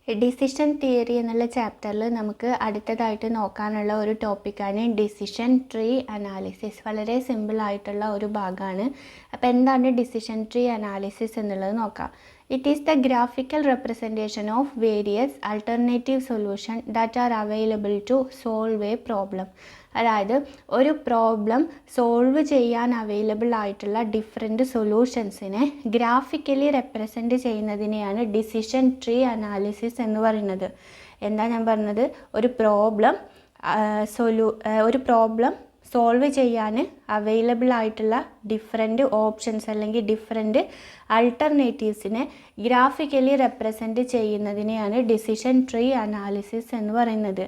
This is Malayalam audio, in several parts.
ഡിസിഷൻ തിയറി എന്നുള്ള ചാപ്റ്ററിൽ നമുക്ക് അടുത്തതായിട്ട് നോക്കാനുള്ള ഒരു ടോപ്പിക്കാണ് ഡിസിഷൻ ട്രീ അനാലിസിസ്. വളരെ സിമ്പിളായിട്ടുള്ള ഒരു ഭാഗമാണ്. അപ്പോൾ എന്താണ് ഡിസിഷൻ ട്രീ അനാലിസിസ് എന്നുള്ളത് നോക്കാം. It is the graphical representation of various alternative solution that are available to solve a problem. അതായത് ഒരു പ്രോബ്ലം സോൾവ് ചെയ്യാൻ അവൈലബിൾ ആയിട്ടുള്ള ഡിഫറെൻറ്റ് സൊല്യൂഷൻസിനെ ഗ്രാഫിക്കലി റെപ്രസെൻറ്റ് ചെയ്യുന്നതിനെയാണ് ഡിസിഷൻ ട്രീ അനാലിസിസ് എന്ന് പറയുന്നത്. എന്താ ഞാൻ പറഞ്ഞത്? ഒരു പ്രോബ്ലം സോൾവ് ചെയ്യാൻ അവൈലബിൾ ആയിട്ടുള്ള ഡിഫറെൻറ്റ് ഓപ്ഷൻസ് അല്ലെങ്കിൽ ഡിഫറെൻറ്റ് ആൾട്ടർനേറ്റീവ്സിനെ ഗ്രാഫിക്കലി റെപ്രസെൻറ്റ് ചെയ്യുന്നതിനെയാണ് ഡിസിഷൻ ട്രീ അനാലിസിസ് എന്ന് പറയുന്നത്.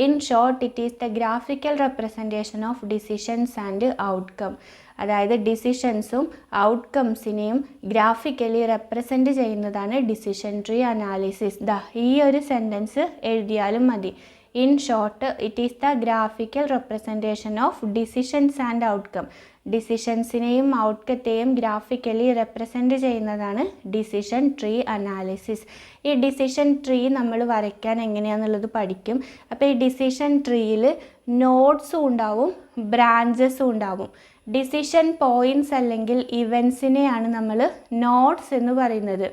In short, it is the graphical representation of decisions and outcome. അതായത് ഡിസിഷൻസും ഔട്ട്കംസിനെയും ഗ്രാഫിക്കലി റെപ്രസെൻറ്റ് ചെയ്യുന്നതാണ് ഡിസിഷൻ ട്രീ അനാലിസിസ്. ഈ ഒരു സെൻറ്റൻസ് എഴുതിയാലും മതി. In short, it is the graphical representation of decisions and outcome. ഡിസിഷൻസിനെയും ഔട്ട്കത്തെയും ഗ്രാഫിക്കലി റെപ്രസെൻറ്റ് ചെയ്യുന്നതാണ് ഡിസിഷൻ ട്രീ അനാലിസിസ്. ഈ ഡിസിഷൻ ട്രീ നമ്മൾ വരയ്ക്കാൻ എങ്ങനെയാണെന്നുള്ളത് പഠിക്കും. അപ്പോൾ ഈ ഡിസിഷൻ ട്രീയിൽ നോഡ്സും ഉണ്ടാവും, ബ്രാഞ്ചസും ഉണ്ടാവും. ഡിസിഷൻ പോയിൻറ്റ്സ് അല്ലെങ്കിൽ ഇവൻസിനെയാണ് നമ്മൾ നോഡ്സ് എന്ന് പറയുന്നത്.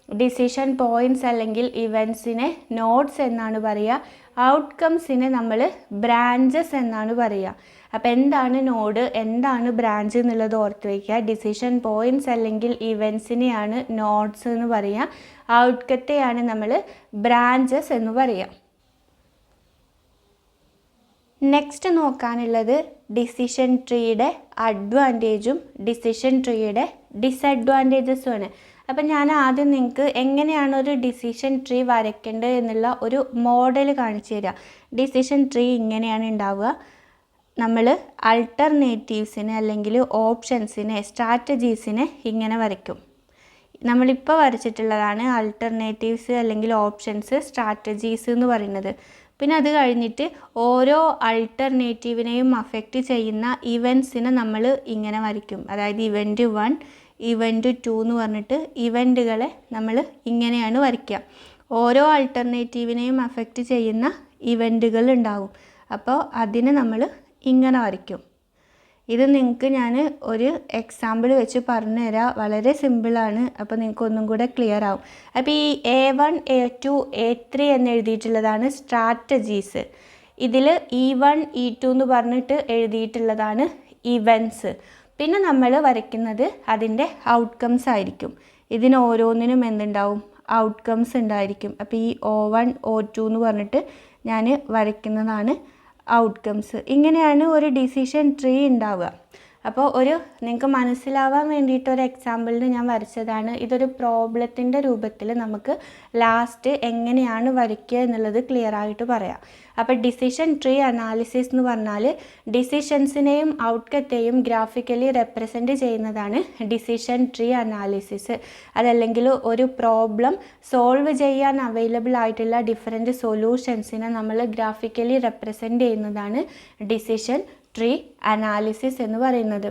ഡിസിഷൻ പോയിൻറ്റ്സ് അല്ലെങ്കിൽ ഇവൻസിനെ നോഡ്സ് എന്നാണ് പറയുക. ഔട്ട്കംസിനെ നമ്മൾ ബ്രാഞ്ചസ് എന്നാണ് പറയുക. അപ്പോൾ എന്താണ് നോഡ്, എന്താണ് ബ്രാഞ്ച് എന്നുള്ളത് ഓർത്ത് വയ്ക്കുക. ഡിസിഷൻ പോയിൻറ്റ്സ് അല്ലെങ്കിൽ ഇവൻസിനെയാണ് നോഡ്സ് എന്ന് പറയുക. ഔട്ട്കത്തെയാണ് നമ്മൾ ബ്രാഞ്ചസ് എന്ന് പറയുക. നെക്സ്റ്റ് നോക്കാനുള്ളത് ഡിസിഷൻ ട്രീയുടെ അഡ്വാൻറ്റേജും ഡിസിഷൻ ട്രീയുടെ ഡിസഡ്വാൻറ്റേജസും ആണ്. അപ്പം ഞാൻ ആദ്യം നിങ്ങൾക്ക് എങ്ങനെയാണ് ഒരു ഡിസിഷൻ ട്രീ വരയ്ക്കേണ്ടത് എന്നുള്ള ഒരു മോഡൽ കാണിച്ചു തരാം. ഡിസിഷൻ ട്രീ ഇങ്ങനെയാണ് ഉണ്ടാവുക. നമ്മൾ ആൾട്ടർനേറ്റീവ്സിനെ അല്ലെങ്കിൽ ഓപ്ഷൻസിനെ, സ്ട്രാറ്റജീസിനെ ഇങ്ങനെ വരയ്ക്കും. നമ്മളിപ്പോൾ വരച്ചിട്ടുള്ളതാണ് ആൾട്ടർനേറ്റീവ്സ് അല്ലെങ്കിൽ ഓപ്ഷൻസ്, സ്ട്രാറ്റജീസ് എന്ന് പറയുന്നത്. പിന്നെ അത് കഴിഞ്ഞിട്ട് ഓരോ ആൾട്ടർനേറ്റീവിനെയും അഫക്റ്റ് ചെയ്യുന്ന ഇവൻസിനെ നമ്മൾ ഇങ്ങനെ വരയ്ക്കും. അതായത് ഇവൻറ്റ് 1, ഇവൻറ്റ് 2 എന്ന് പറഞ്ഞിട്ട് ഇവൻറ്റുകളെ നമ്മൾ ഇങ്ങനെയാണ് വരയ്ക്കുക. ഓരോ ആൾട്ടർനേറ്റീവിനെയും അഫക്റ്റ് ചെയ്യുന്ന ഇവൻറ്റുകൾ ഉണ്ടാകും. അപ്പോൾ അതിനെ നമ്മൾ ഇങ്ങനെ വരയ്ക്കും. ഇത് നിങ്ങൾക്ക് ഞാൻ ഒരു എക്സാമ്പിൾ വെച്ച് പറഞ്ഞു തരാം. വളരെ സിമ്പിളാണ്. അപ്പോൾ നിങ്ങൾക്ക് ഒന്നും കൂടെ ക്ലിയർ ആവും. അപ്പോൾ ഈ A1, A2, A3 എന്ന് എഴുതിയിട്ടുള്ളതാണ് സ്ട്രാറ്റജീസ്. ഇതിൽ E1, E2 എന്ന് പറഞ്ഞിട്ട് എഴുതിയിട്ടുള്ളതാണ് ഇവൻസ്. പിന്നെ നമ്മൾ വരയ്ക്കുന്നത് അതിൻ്റെ ഔട്ട്കംസ് ആയിരിക്കും. ഇതിന് ഓരോന്നിനും എന്തുണ്ടാവും? ഔട്ട്കംസ് ഉണ്ടായിരിക്കും. അപ്പോൾ ഈ O1, O2 എന്ന് പറഞ്ഞിട്ട് ഞാൻ വരയ്ക്കുന്നതാണ് ഔട്ട്കംസ്. ഇങ്ങനെയാണ് ഒരു ഡിസിഷൻ ട്രീ ഉണ്ടാവുക. അപ്പോൾ നിങ്ങൾക്ക് മനസ്സിലാവാൻ വേണ്ടിയിട്ട് ഒരു എക്സാമ്പിളിന് ഞാൻ വരച്ചതാണ്. ഇതൊരു പ്രോബ്ലത്തിൻ്റെ രൂപത്തിൽ നമുക്ക് ലാസ്റ്റ് എങ്ങനെയാണ് വരയ്ക്കുക എന്നുള്ളത് ക്ലിയർ ആയിട്ട് പറയാം. അപ്പോൾ ഡിസിഷൻ ട്രീ അനാലിസിസ് എന്ന് പറഞ്ഞാൽ ഡിസിഷൻസിനെയും ഔട്ട്കത്തെയും ഗ്രാഫിക്കലി റെപ്രസെൻറ്റ് ചെയ്യുന്നതാണ് ഡിസിഷൻ ട്രീ അനാലിസിസ്. അതല്ലെങ്കിൽ ഒരു പ്രോബ്ലം സോൾവ് ചെയ്യാൻ അവൈലബിൾ ആയിട്ടുള്ള ഡിഫറെൻറ്റ് സൊല്യൂഷൻസിനെ നമ്മൾ ഗ്രാഫിക്കലി റെപ്രസെൻറ്റ് ചെയ്യുന്നതാണ് ഡിസിഷൻ ട്രീ അനാലിസിസ് എന്ന് പറയുന്നത്.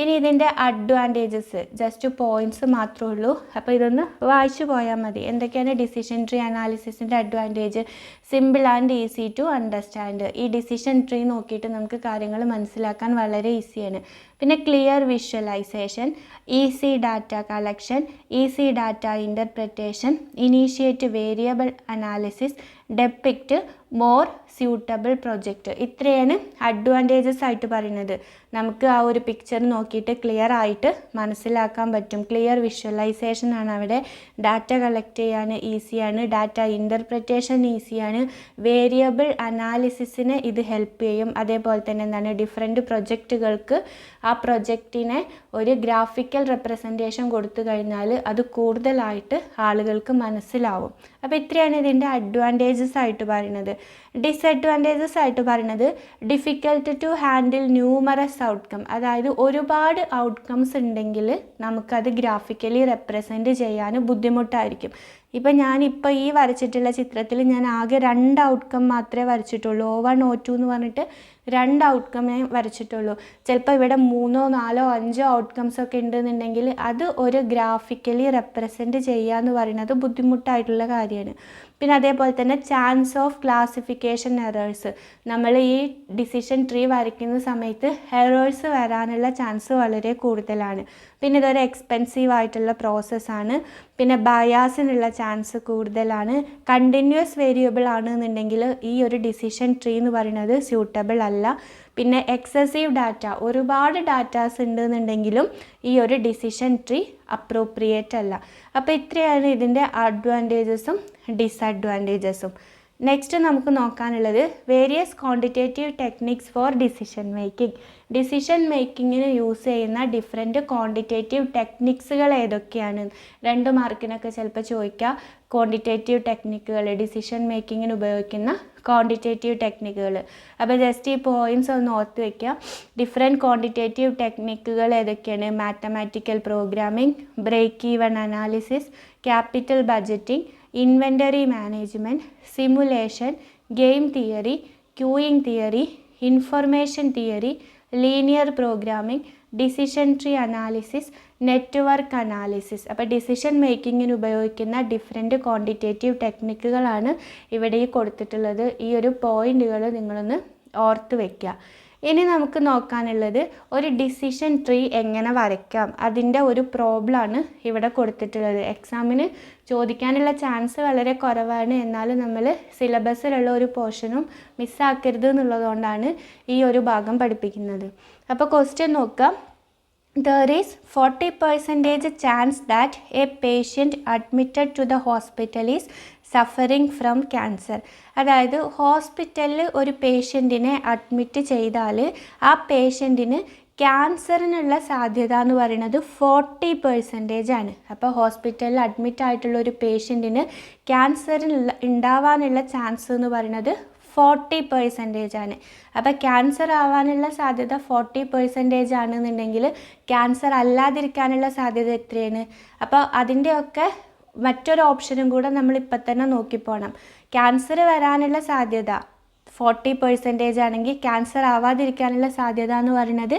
ഇനി ഇതിൻ്റെ അഡ്വാൻറ്റേജസ് ജസ്റ്റ് പോയിൻറ്റ്സ് മാത്രമേ ഉള്ളൂ. അപ്പോൾ ഇതൊന്ന് വായിച്ചു പോയാൽ മതി. എന്തൊക്കെയാണ് ഡിസിഷൻ ട്രീ അനാലിസിസിൻ്റെ advantage? Simple and easy to understand. ഈ ഡിസിഷൻ ട്രീ നോക്കിയിട്ട് നമുക്ക് കാര്യങ്ങൾ മനസ്സിലാക്കാൻ വളരെ ഈസിയാണ്. പിന്നെ clear visualisation, easy data collection, easy data interpretation, initiate variable analysis, depict more suitable project. ഇത്രയാണ് അഡ്വാൻറ്റേജസ് ആയിട്ട് പറയുന്നത്. നമുക്ക് ആ ഒരു പിക്ചർ നോക്കിയിട്ട് ക്ലിയർ ആയിട്ട് മനസ്സിലാക്കാൻ പറ്റും. ക്ലിയർ വിഷ്വലൈസേഷൻ ആണ് അവിടെ. ഡാറ്റ കളക്ട് ചെയ്യാൻ ഈസിയാണ്, ഡാറ്റ ഇൻ്റർപ്രിറ്റേഷൻ ഈസിയാണ്, വേരിയബിൾ അനാലിസിസിന് ഇത് ഹെൽപ്പ് ചെയ്യും. അതേപോലെ തന്നെ എന്താണ്, ഡിഫറെൻറ്റ് പ്രൊജക്റ്റുകൾക്ക് ആ പ്രൊജക്റ്റിനെ ഒരു ഗ്രാഫിക്കൽ റെപ്രസെൻറ്റേഷൻ കൊടുത്തു കഴിഞ്ഞാൽ അത് കൂടുതലായിട്ട് ആളുകൾക്ക് മനസ്സിലാവും. അപ്പോൾ ഇത്രയാണ് ഇതിൻ്റെ അഡ്വാൻറ്റേജസ് ആയിട്ട് പറയുന്നത്. ഡിസഡ്വാൻറ്റേജസ് ആയിട്ട് പറയുന്നത് difficult to handle numerous outcome. അതായത് ഒരുപാട് ഔട്ട്കംസ് ഉണ്ടെങ്കിൽ നമുക്കത് ഗ്രാഫിക്കലി റെപ്രസെൻറ്റ് ചെയ്യാൻ ബുദ്ധിമുട്ടായിരിക്കും. ഇപ്പം ഞാനിപ്പോൾ ഈ വരച്ചിട്ടുള്ള ചിത്രത്തിൽ ഞാൻ ആകെ 2 ഔട്ട്കം മാത്രമേ വരച്ചിട്ടുള്ളൂ. O1 O2 എന്ന് പറഞ്ഞിട്ട് 2 ഔട്ട്കം ഞാൻ വരച്ചിട്ടുള്ളൂ. ചിലപ്പോൾ ഇവിടെ 3 4 5 ഔട്ട്കംസ് ഒക്കെ ഉണ്ടെന്നുണ്ടെങ്കിൽ അത് ഒരു ഗ്രാഫിക്കലി റെപ്രസെൻറ്റ് ചെയ്യുക എന്ന് പറയുന്നത് ബുദ്ധിമുട്ടായിട്ടുള്ള കാര്യമാണ്. പിന്നെ അതേപോലെ തന്നെ ചാൻസ് ഓഫ് ക്ലാസിഫിക്കേഷൻ എറേഴ്സ്, നമ്മൾ ഈ ഡിസിഷൻ ട്രീ വരയ്ക്കുന്ന സമയത്ത് എറേഴ്സ് വരാനുള്ള ചാൻസ് വളരെ കൂടുതലാണ്. പിന്നെ ഇതൊരു എക്സ്പെൻസീവ് ആയിട്ടുള്ള പ്രോസസ്സാണ്. പിന്നെ ബയാസിനുള്ള ചാൻസ് കൂടുതലാണ്. കണ്ടിന്യൂസ് വേരിയബിൾ ആണെന്നുണ്ടെങ്കിൽ ഈ ഒരു ഡിസിഷൻ ട്രീ എന്ന് പറയുന്നത് സ്യൂട്ടബിൾ അല്ല. പിന്നെ എക്സസീവ് ഡാറ്റ, ഒരുപാട് ഡാറ്റാസ് ഉണ്ടെന്നുണ്ടെങ്കിലും ഈ ഒരു ഡിസിഷൻ ട്രീ അപ്രോപ്രിയേറ്റ് അല്ല. അപ്പോൾ ഇത്രയാണ് ഇതിൻ്റെ അഡ്വാൻറ്റേജസും ഡിസഡ്വാൻറ്റേജസും. നെക്സ്റ്റ് നമുക്ക് നോക്കാനുള്ളത് various quantitative techniques for decision making. Decision മേക്കിങ്ങിന് യൂസ് ചെയ്യുന്ന ഡിഫറെൻറ്റ് ക്വാണ്ടിറ്റേറ്റീവ് ടെക്നിക്സുകൾ ഏതൊക്കെയാണ്? 2 മാർക്കിനൊക്കെ ചിലപ്പോൾ ചോദിക്കുക. ക്വാണ്ടിറ്റേറ്റീവ് ടെക്നിക്കുകൾ, ഡിസിഷൻ മേക്കിങ്ങിന് ഉപയോഗിക്കുന്ന ക്വാണ്ടിറ്റേറ്റീവ് ടെക്നിക്കുകൾ. അപ്പോൾ ജസ്റ്റ് ഈ പോയിൻറ്റ്സ് ഒന്ന് ഓർത്ത് വയ്ക്കുക. ഡിഫറെൻറ്റ് ക്വാണ്ടിറ്റേറ്റീവ് ടെക്നിക്കുകൾ ഏതൊക്കെയാണ്? Mathematical programming, break even analysis, capital budgeting, inventory management, simulation, game theory, queuing theory, information theory, linear programming, decision tree analysis, network analysis. അപ്പോൾ ഡിസിഷൻ മേക്കിങ്ങിന് ഉപയോഗിക്കുന്ന ഡിഫറെൻറ്റ് ക്വാണ്ടിറ്റേറ്റീവ് ടെക്നിക്കുകളാണ് ഇവിടെ കൊടുത്തിട്ടുള്ളത്. ഈ ഒരു പോയിൻറ്റുകൾ നിങ്ങളൊന്ന് ഓർത്ത് വയ്ക്കുക. ഇനി നമുക്ക് നോക്കാനുള്ളത് ഒരു ഡിസിഷൻ ട്രീ എങ്ങനെ വരയ്ക്കാം, അതിൻ്റെ ഒരു പ്രോബ്ലമാണ് ഇവിടെ കൊടുത്തിട്ടുള്ളത്. എക്സാമിന് ചോദിക്കാനുള്ള ചാൻസ് വളരെ കുറവാണ്. എന്നാലും നമ്മൾ സിലബസിലുള്ള ഒരു പോർഷനും മിസ്സാക്കരുത് എന്നുള്ളതുകൊണ്ടാണ് ഈ ഒരു ഭാഗം പഠിപ്പിക്കുന്നത്. അപ്പോൾ ക്വസ്റ്റ്യൻ നോക്കാം. There is 40% chance that a patient admitted to the hospital is suffering from cancer. അതായത് ഹോസ്പിറ്റലിൽ ഒരു പേഷ്യൻറ്റിനെ അഡ്മിറ്റ് ചെയ്താൽ ആ പേഷ്യൻറ്റിന് ക്യാൻസറിനുള്ള സാധ്യത എന്ന് പറയുന്നത് 40% ആണ്. അപ്പോൾ ഹോസ്പിറ്റലിൽ അഡ്മിറ്റ് ആയിട്ടുള്ള ഒരു പേഷ്യൻറ്റിന് ക്യാൻസറിനുള്ള ഉണ്ടാവാനുള്ള ചാൻസ് എന്ന് പറയുന്നത് 40% ആണ്. അപ്പോൾ ക്യാൻസർ ആവാനുള്ള സാധ്യത 40% ആണെന്നുണ്ടെങ്കിൽ ക്യാൻസർ അല്ലാതിരിക്കാനുള്ള സാധ്യത എത്രയാണ്? അപ്പോൾ അതിൻ്റെയൊക്കെ മറ്റൊരു ഓപ്ഷനും കൂടെ നമ്മൾ ഇപ്പം തന്നെ നോക്കിപ്പോണം. ക്യാൻസർ വരാനുള്ള സാധ്യത 40% ആണെങ്കിൽ ക്യാൻസർ ആവാതിരിക്കാനുള്ള സാധ്യത എന്ന് പറയുന്നത്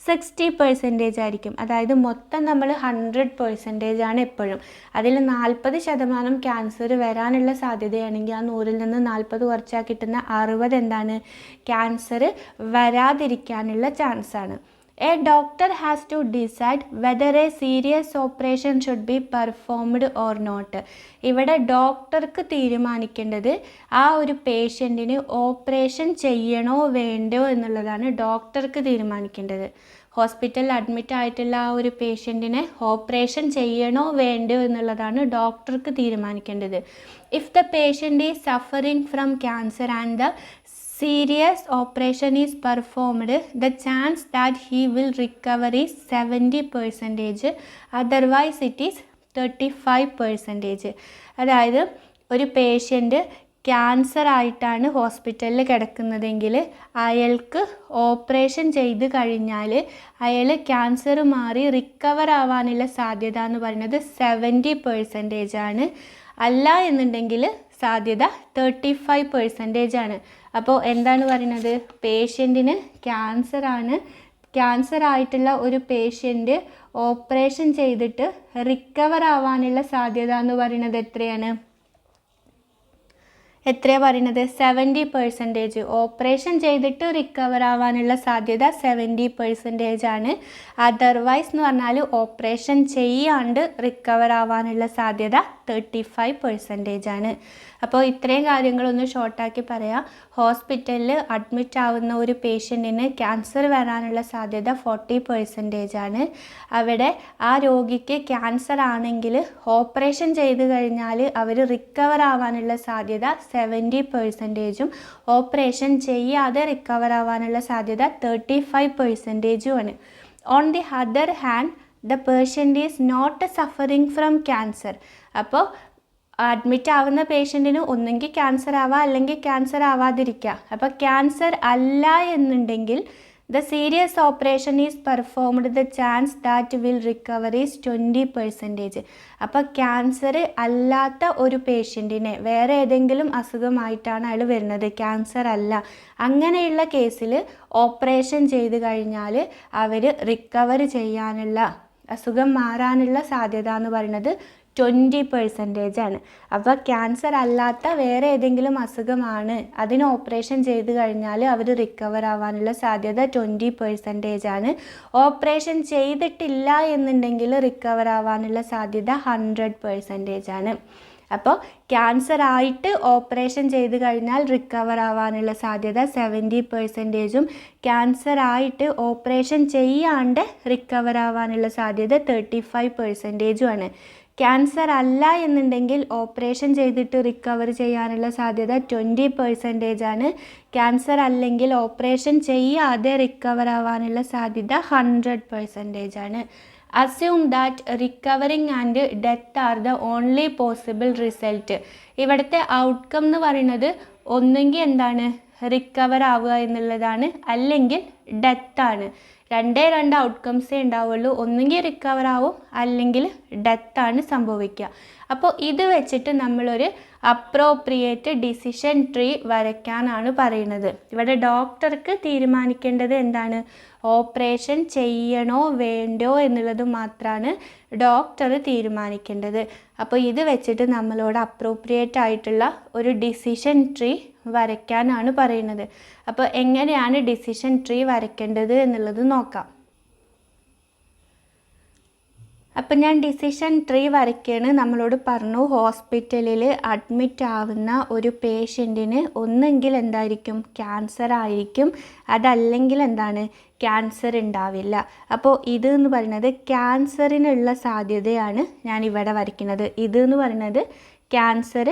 60% ആയിരിക്കും. അതായത് മൊത്തം നമ്മൾ 100% ആണ് എപ്പോഴും. അതിൽ 40% ക്യാൻസർ വരാനുള്ള സാധ്യതയാണെങ്കിൽ ആ 100ൽ നിന്ന് 40 കുറച്ചാൽ കിട്ടുന്ന 60 എന്താണ്? Cancer വരാതിരിക്കാനുള്ള ചാൻസാണ്. A doctor has to decide whether a serious operation should be performed or not. ഇവിടെ ഡോക്ടർക്ക് തീരുമാനിക്കേണ്ടത് ആ ഒരു പേഷ്യൻറ്റിന് ഓപ്പറേഷൻ ചെയ്യണോ വേണ്ടോ എന്നുള്ളതാണ് ഡോക്ടർക്ക് തീരുമാനിക്കേണ്ടത്. ഹോസ്പിറ്റലിൽ അഡ്മിറ്റ് ആയിട്ടുള്ള ആ ഒരു പേഷ്യൻറ്റിനെ ഓപ്പറേഷൻ ചെയ്യണോ വേണ്ടോ എന്നുള്ളതാണ് ഡോക്ടർക്ക് തീരുമാനിക്കേണ്ടത്. If the patient is suffering from cancer and the serious operation is performed, the chance that he will recover is 70%, otherwise it is 35%. അതായത് ഒരു പേഷ്യൻ്റ് ക്യാൻസർ ആയിട്ടാണ് ഹോസ്പിറ്റലിൽ കിടക്കുന്നതെങ്കിൽ അയാൾക്ക് ഓപ്പറേഷൻ ചെയ്ത് കഴിഞ്ഞാൽ അയാൾ ക്യാൻസർ മാറി റിക്കവർ ആവാനുള്ള സാധ്യത എന്ന് പറയുന്നത് 70% ആണ്. അല്ല എന്നുണ്ടെങ്കിൽ സാധ്യത 35% ആണ്. അപ്പോൾ എന്താണ് പറയുന്നത്? പേഷ്യൻറ്റിന് ക്യാൻസർ ആയിട്ടുള്ള ഒരു പേഷ്യൻ്റ് ഓപ്പറേഷൻ ചെയ്തിട്ട് റിക്കവർ ആവാനുള്ള സാധ്യത എന്ന് പറയുന്നത് എത്രയാണ് പറയുന്നത്? 70%. ഓപ്പറേഷൻ ചെയ്തിട്ട് റിക്കവർ ആവാനുള്ള സാധ്യത 70% ആണ്. അതർവൈസ് എന്ന് പറഞ്ഞാൽ ഓപ്പറേഷൻ ചെയ്യാണ്ട് റിക്കവർ ആവാനുള്ള സാധ്യത 35% ആണ്. അപ്പോൾ ഇത്രയും കാര്യങ്ങളൊന്ന് ഷോർട്ടാക്കി പറയാം. ഹോസ്പിറ്റലിൽ അഡ്മിറ്റ് ആവുന്ന ഒരു പേഷ്യൻറ്റിന് ക്യാൻസർ വരാനുള്ള സാധ്യത 40% ആണ്. അവിടെ ആ രോഗിക്ക് ക്യാൻസർ ആണെങ്കിൽ ഓപ്പറേഷൻ ചെയ്ത് കഴിഞ്ഞാൽ അവർ റിക്കവർ ആവാനുള്ള സാധ്യത 70%, ഓപ്പറേഷൻ ചെയ്യാതെ റിക്കവർ ആവാനുള്ള സാധ്യത 35% ആണ്. On the other hand the patient is not suffering from cancer. അപ്പോൾ അഡ്മിറ്റ് ആവുന്ന പേഷ്യൻറ്റിന് ഒന്നെങ്കിൽ ക്യാൻസർ ആവാം അല്ലെങ്കിൽ ക്യാൻസർ ആവാതിരിക്കുക. അപ്പോൾ ക്യാൻസർ അല്ല എന്നുണ്ടെങ്കിൽ the serious operation is performed the chance that will recover is 20%. അപ്പോൾ ക്യാൻസർ അല്ലാത്ത ഒരു പേഷ്യൻറ്റിനെ വേറെ ഏതെങ്കിലും അസുഖമായിട്ടാണ് അയാൾ വരുന്നത്, ക്യാൻസർ അല്ല, അങ്ങനെയുള്ള കേസിൽ ഓപ്പറേഷൻ ചെയ്ത് കഴിഞ്ഞാൽ അവർ റിക്കവർ ചെയ്യാനുള്ള, അസുഖം മാറാനുള്ള സാധ്യത എന്ന് പറയുന്നത് 20% ആണ്. അപ്പോൾ ക്യാൻസർ അല്ലാത്ത വേറെ ഏതെങ്കിലും അസുഖമാണ്, അതിന് ഓപ്പറേഷൻ ചെയ്ത് കഴിഞ്ഞാൽ അവർ റിക്കവർ ആവാനുള്ള സാധ്യത 20% ആണ്. ഓപ്പറേഷൻ ചെയ്തിട്ടില്ല എന്നുണ്ടെങ്കിൽ റിക്കവർ ആവാനുള്ള സാധ്യത 100% ആണ്. അപ്പോൾ ക്യാൻസർ ആയിട്ട് ഓപ്പറേഷൻ ചെയ്ത് കഴിഞ്ഞാൽ റിക്കവർ ആവാനുള്ള സാധ്യത 70%ഉം ക്യാൻസർ ആയിട്ട് ഓപ്പറേഷൻ ചെയ്യാണ്ട് റിക്കവർ ആവാനുള്ള സാധ്യത 35%ഉം ആണ്. ക്യാൻസർ അല്ല എന്നുണ്ടെങ്കിൽ ഓപ്പറേഷൻ ചെയ്തിട്ട് റിക്കവർ ചെയ്യാനുള്ള സാധ്യത 20% ആണ്. ക്യാൻസർ അല്ലെങ്കിൽ ഓപ്പറേഷൻ ചെയ്യാതെ റിക്കവർ ആവാനുള്ള സാധ്യത 100% ആണ്. Assume that recovering and death are the only possible result. ഇവിടുത്തെ ഔട്ട്കം എന്ന് പറയുന്നത് ഒന്നെങ്കിൽ എന്താണ്, റിക്കവർ ആവുക എന്നുള്ളതാണ്, അല്ലെങ്കിൽ ഡെത്താണ്. രണ്ടേ ഔട്ട്കംസേ ഉണ്ടാവുള്ളൂ, ഒന്നുകിൽ റിക്കവർ ആവും അല്ലെങ്കിൽ ഡെത്താണ് സംഭവിക്കുക. അപ്പോൾ ഇത് വെച്ചിട്ട് നമ്മളൊരു അപ്രോപ്രിയേറ്റ് ഡിസിഷൻ ട്രീ വരയ്ക്കാനാണ് പറയുന്നത്. ഇവിടെ ഡോക്ടർക്ക് തീരുമാനിക്കേണ്ടത് എന്താണ്, ഓപ്പറേഷൻ ചെയ്യണോ വേണ്ടോ എന്നുള്ളത് മാത്രമാണ് ഡോക്ടർ തീരുമാനിക്കേണ്ടത്. അപ്പോൾ ഇത് വെച്ചിട്ട് നമ്മളോട് അപ്രോപ്രിയേറ്റ് ആയിട്ടുള്ള ഒരു ഡിസിഷൻ ട്രീ വരയ്ക്കാനാണ് പറയുന്നത്. അപ്പോൾ എങ്ങനെയാണ് ഡിസിഷൻ ട്രീ വരയ്ക്കേണ്ടത് എന്നുള്ളത് നോക്കാം. അപ്പം ഞാൻ ഡിസിഷൻ ട്രീ വരയ്ക്കുകയാണ്. നമ്മളോട് പറഞ്ഞു ഹോസ്പിറ്റലിൽ അഡ്മിറ്റ് ആവുന്ന ഒരു പേഷ്യൻറ്റിന് ഒന്നെങ്കിൽ എന്തായിരിക്കും, ക്യാൻസർ ആയിരിക്കും, അതല്ലെങ്കിൽ എന്താണ്, ക്യാൻസർ ഉണ്ടാവില്ല. അപ്പോൾ ഇത് എന്ന് പറയുന്നത് ക്യാൻസറിനുള്ള സാധ്യതയാണ് ഞാൻ ഇവിടെ വരയ്ക്കുന്നത്. ഇത് എന്ന് പറയുന്നത് ക്യാൻസർ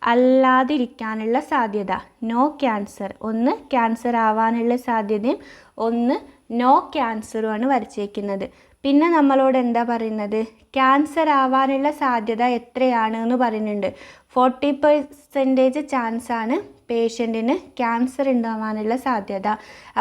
അല്ലാതിരിക്കാനുള്ള സാധ്യത, നോ ക്യാൻസർ. ഒന്ന് ക്യാൻസർ ആവാനുള്ള സാധ്യതയും ഒന്ന് നോ ക്യാൻസറുമാണ് വരച്ചേക്കുന്നത്. പിന്നെ നമ്മളോട് എന്താ പറയുന്നത്, ക്യാൻസർ ആവാനുള്ള സാധ്യത എത്രയാണ് എന്ന് പറയുന്നുണ്ട്. 40% ചാൻസാണ് പേഷ്യൻറ്റിന് ക്യാൻസർ ഉണ്ടാവാനുള്ള സാധ്യത.